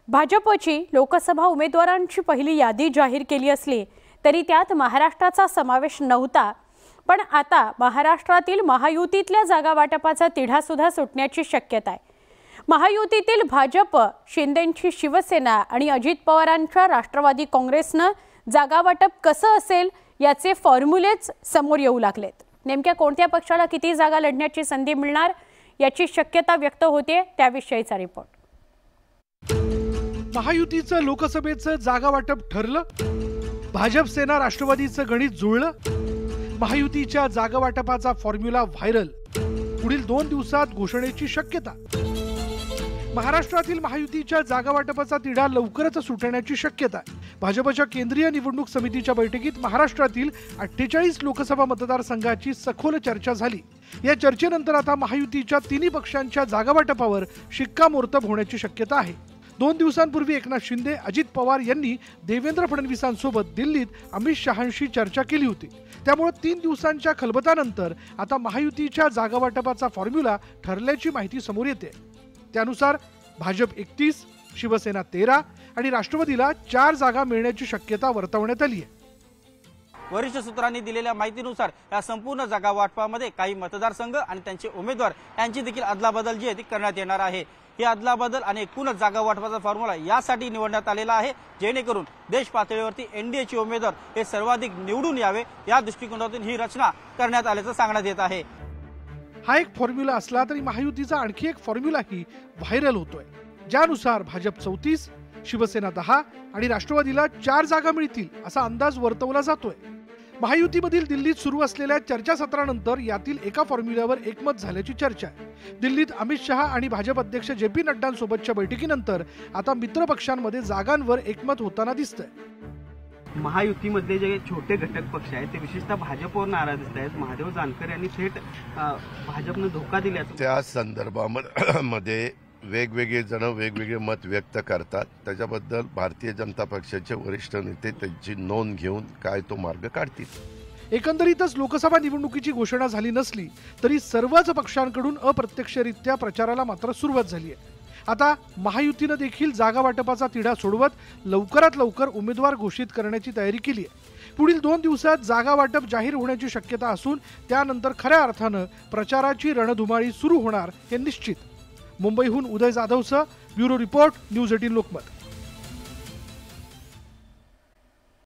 भाजपची लोकसभा उमेदवारांची पहिली यादी जाहीर केली असली तरी त्यात महाराष्ट्राचा समावेश नव्हता। पण आता महाराष्ट्रातील महायुतीतल्या जागा वाटपाचा तिढा सुद्धा सुटण्याची शक्यता आहे। महायुतीतील भाजप, शिंदेंची शिवसेना आणि अजित पवारांच्या राष्ट्रवादी काँग्रेसने जागा वाटप कसं असेल याचे फॉर्म्युलेच समोर येऊ लागलेत। नेमक्या कोणत्या पक्षाला किती जागा लढण्याची संधी मिळणार याची शक्यता व्यक्त होते, त्याविषयीचा रिपोर्ट। महायुतीचं लोकसभेचं जागा वाटप ठरलं, भाजप सेना राष्ट्रवादीचं गणित जुळलं, महायुतीच्या जागा वाटपाचा फॉर्म्युला व्हायरल, पुढील 2 दिवसात घोषणेची शक्यता। महाराष्ट्रातील महायुतीच्या जागा वाटपाचा तिढा लवकरच सुटण्याची शक्यता आहे। भाजपच्या केंद्रीय निवडणूक समितीच्या बैठकीत महाराष्ट्रातील 48 लोकसभा मतदारसंघाची सखोल चर्चा झाली। या चर्चेनंतर आता महायुतीच्या तिन्ही पक्षांच्या जागा वाटपावर शिक्कामोर्तब होण्याची शक्यता आहे। 2 दिवसांपूर्वी एकनाथ शिंदे, अजित पवार यांनी देवेंद्र फडणवीसांसोबत दिल्लीत अमित शहांशी चर्चा केली होती। त्यामुळे 3 दिवसांच्या खलबतानंतर आता महायुतीच्या जागा वाटपाचा फॉर्म्युला ठरल्याची माहिती समोर येते। त्यानुसार भाजप 31, शिवसेना 13 आणि राष्ट्रवादीला 4 जागा मिळण्याची शक्यता वर्तवण्यात आली आहे। वरिष्ठ सूत्रांनी दिलेल्या माहितीनुसार या संपूर्ण जागा वाटपामध्ये काही मतदारसंघ आणि त्यांचे उमेदवार यांची देखील अदलाबदल जी आहे ती करण्यात येणार आहे। ही अदलाबदल आणि एकूणच जागा वाटपाचा फॉर्म्युला यासाठी निवडण्यात आलेला आहे जेणेकरून देश पातळीवरती एनडीएचे उमेदवार हे सर्वाधिक निवडून यावे, या दृष्टिकोनातून ही रचना करण्यात आल्याचं सांगण्यात येत आहे। हा एक फॉर्म्युला असला तरी महायुतीचा आणखी एक फॉर्म्युलाही व्हायरल होतोय, ज्यानुसार भाजप 34, शिवसेना 10 आणि राष्ट्रवादीला 4 जागा मिळतील असा अंदाज वर्तवला जातोय। महायुतीमधील दिल्लीत सुरू असलेल्या चर्चासत्रानंतर यातील एका फॉर्म्युल्यावर एकमत झाल्याची चर्चा आहे। दिल्लीत अमित शहा आणि भाजप अध्यक्ष जे.पी. नड्डांसोबतच्या बैठकीनंतर आता मित्र पक्षांमध्ये जागांवर एकमत होताना दिसतंय। महायुतीमध्ये जे छोटे घटक पक्ष आहेत ते विशेषतः भाजपवर नाराज दिसत आहेत। महादेव जानकर यांनी थेट भाजपने धोका दिल्याचं त्या संदर्भामध्ये वेगवेगळे जण वेगवेगळे मत व्यक्त करतात। त्याच्याबद्दल भारतीय जनता पक्षाचे वरिष्ठ नेते त्यांची नोंद घेऊन काय तो मार्ग काढतील। एकंदरीतच लोकसभा निवडणुकीची घोषणा झाली नसली तरी सर्वच पक्षांकडून अप्रत्यक्षरित्या प्रचाराला मात्र सुरुवात झाली आहे। आता महायुतीने देखील जागा वाटपाचा तिढा सोडवत लवकरात लवकर उमेदवार घोषित करण्याची तयारी केली आहे। पुढील 2 दिवसात जागा वाटप जाहीर होण्याची शक्यता असून त्यानंतर खऱ्या अर्थाने प्रचाराची रणधुमाळी सुरू होणार हे निश्चित। मुंबईहून उदय जाधवसह ब्युरो रिपोर्ट, न्यूज 18 लोकमत।